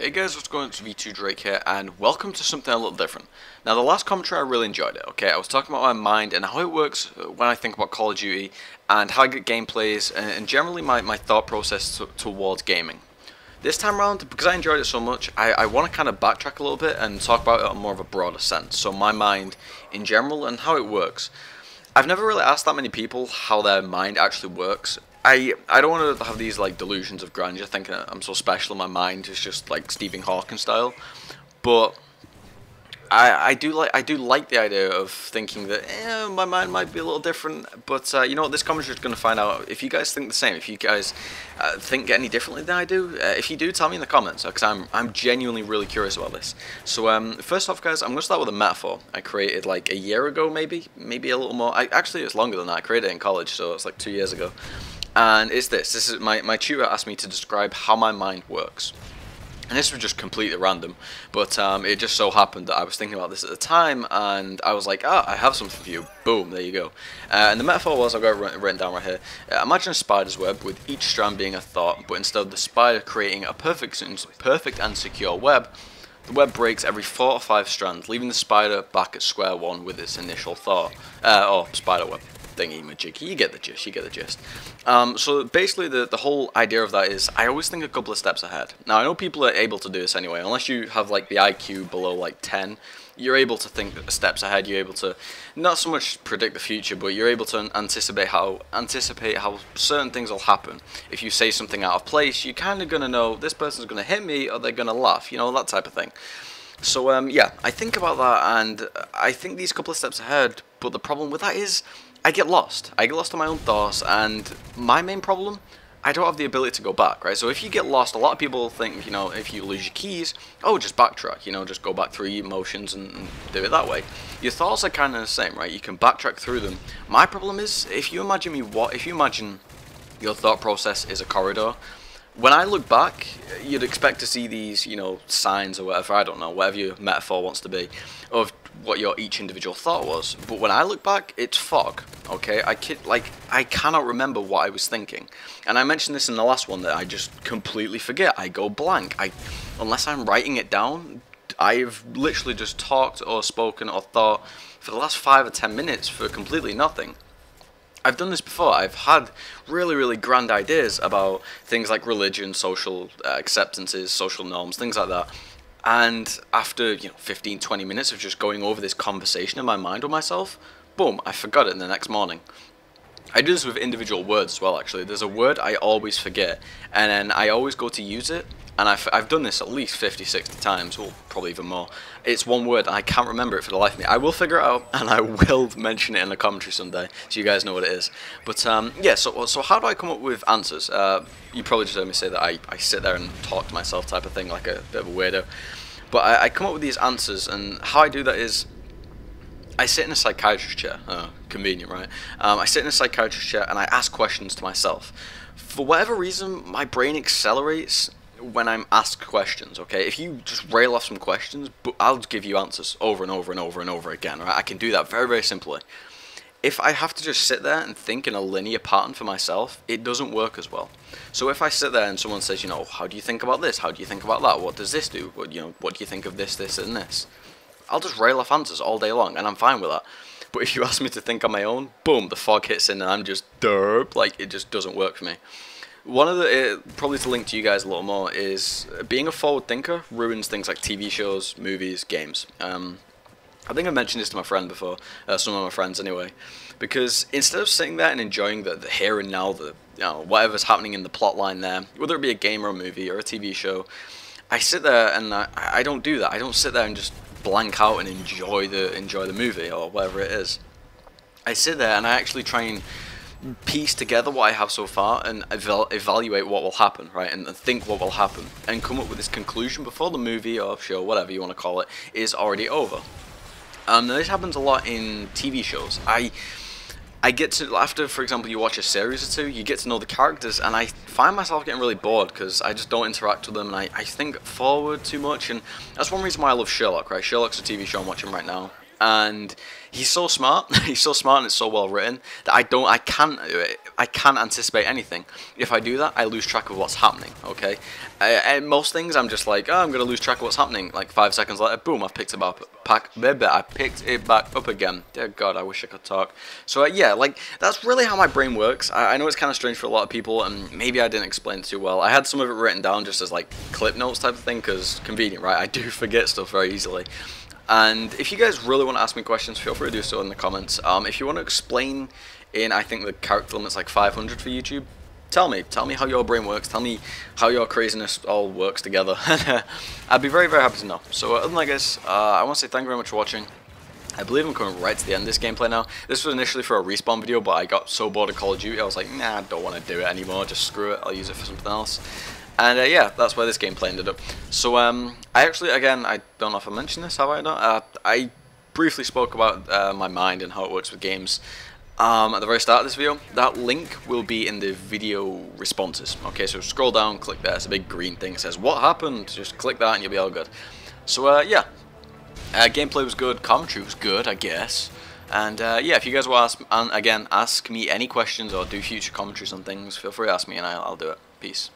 Hey guys, what's going on? It's V2 Drake here, and welcome to something a little different. Now, the last commentary, I really enjoyed it, okay? I was talking about my mind and how it works when I think about Call of Duty, and how I get gameplays, and generally my thought process towards gaming. This time around, because I enjoyed it so much, I want to kind of backtrack a little bit and talk about it on more of a broader sense. So my mind in general and how it works. I've never really asked that many people how their mind actually works. I don't want to have these like delusions of grandeur, thinking I'm so special in my mind. It's just like Stephen Hawking style, but I do like the idea of thinking that my mind might be a little different. But you know what, this commentary is going to find out if you guys think the same. If you guys think any differently than I do, if you do, tell me in the comments, because I'm genuinely really curious about this. So first off, guys, I'm going to start with a metaphor I created like a year ago, maybe a little more. Actually, it's longer than that. I created it in college, so it's like 2 years ago. And it's this. This is my tutor asked me to describe how my mind works. And this was just completely random, but it just so happened that I was thinking about this at the time, and I was like, I have something for you. Boom, there you go. And the metaphor was, I've got it written down right here. Imagine a spider's web with each strand being a thought, but instead of the spider creating a perfect and secure web, the web breaks every 4 or 5 strands, leaving the spider back at square one with its initial thought. Or spider web thingy-majiggy. You get the gist. So basically the whole idea of that is I always think a couple of steps ahead. Now I know people are able to do this anyway, unless you have like the IQ below like 10, you're able to think steps ahead. You're able to not so much predict the future, but you're able to anticipate how certain things will happen. If you say something out of place, you're kind of gonna know this person's gonna hit me or they're gonna laugh, you know, that type of thing. So yeah, I think about that and I think these couple of steps ahead, but the problem with that is I get lost. I get lost in my own thoughts, and my main problem, I don't have the ability to go back, right? So if you get lost, a lot of people think, you know, if you lose your keys, oh, just backtrack, you know, just go back through your emotions and do it that way. Your thoughts are kind of the same, right? You can backtrack through them. My problem is, if you imagine your thought process is a corridor, when I look back, you'd expect to see these, you know, signs or whatever, I don't know, whatever your metaphor wants to be, of what your each individual thought was. But when I look back, it's fog, okay? I cannot remember what I was thinking. And I mentioned this in the last one, that I just completely forget. I go blank. Unless I'm writing it down, I've literally just talked or spoken or thought for the last 5 or 10 minutes for completely nothing. I've done this before. I've had really grand ideas about things like religion, social acceptances, social norms, things like that. And after, you know, 15-20 minutes of just going over this conversation in my mind with myself, boom, I forgot it in the next morning. I do this with individual words as well, actually. There's a word I always forget, and then I always go to use it, and I've done this at least 50-60 times, or probably even more. It's one word, and I can't remember it for the life of me. I will figure it out, and I will mention it in the commentary someday, so you guys know what it is. But yeah, so how do I come up with answers? You probably just heard me say that I sit there and talk to myself type of thing, like a bit of a weirdo. But I come up with these answers, and how I do that is I sit in a psychiatrist chair. Convenient, right? I sit in a psychiatrist chair and I ask questions to myself. For whatever reason, my brain accelerates when I'm asked questions, okay? If you just rail off some questions, but I'll give you answers over and over and over and over again, right? I can do that very simply. If I have to just sit there and think in a linear pattern for myself, it doesn't work as well. So if I sit there and someone says, you know, how do you think about this? How do you think about that? What does this do? What, you know, what do you think of this, and this? I'll just rail off answers all day long, and I'm fine with that. But if you ask me to think on my own, boom, the fog hits in, and I'm just derp. Like, it just doesn't work for me. One of the, probably to link to you guys a little more, is being a forward thinker ruins things like TV shows, movies, games. I think I mentioned this to my friend before, some of my friends anyway, because instead of sitting there and enjoying the here and now, you know, whatever's happening in the plot line there, whether it be a game or a movie or a TV show, I sit there and I don't do that. I don't sit there and just blank out and enjoy the movie or whatever it is. I sit there and I actually try and piece together what I have so far and evaluate what will happen, right, and think what will happen, and come up with this conclusion before the movie or show, whatever you want to call it, is already over. Now this happens a lot in TV shows. I get to, after, for example, you watch a series or two, you get to know the characters, and I find myself getting really bored because I just don't interact with them, and I think forward too much, and that's one reason why I love Sherlock, right? Sherlock's a TV show I'm watching right now. and he's so smart. He's so smart, and it's so well written that I can't anticipate anything. If I do that, I lose track of what's happening. Okay, and most things I'm just like, oh, I'm gonna lose track of what's happening. Like 5 seconds later, boom, I've picked it up. I picked it back up again. Dear God, I wish I could talk. So yeah, like that's really how my brain works. I know it's kind of strange for a lot of people, and maybe I didn't explain it too well. I had some of it written down just as like clip notes type of thing, because convenient, right? I do forget stuff very easily. And if you guys really want to ask me questions, feel free to do so in the comments. If you want to explain in, I think the character limit's like 500 for YouTube, tell me how your brain works, tell me how your craziness all works together. I'd be very, very happy to know. So other than that, guys, I want to say thank you very much for watching. I believe I'm coming right to the end of this gameplay now. This was initially for a respawn video, but I got so bored of Call of Duty, I was like, nah, I don't want to do it anymore, just screw it, I'll use it for something else. And yeah, that's where this gameplay ended up. So I actually, again, I don't know if I mentioned this, have I not? I briefly spoke about my mind and how it works with games at the very start of this video. That link will be in the video responses. Okay, so scroll down, click there, it's a big green thing that says, what happened? Just click that and you'll be all good. So yeah, gameplay was good, commentary was good, I guess. And yeah, if you guys want to ask me any questions or do future commentaries on things, feel free to ask me and I'll do it. Peace.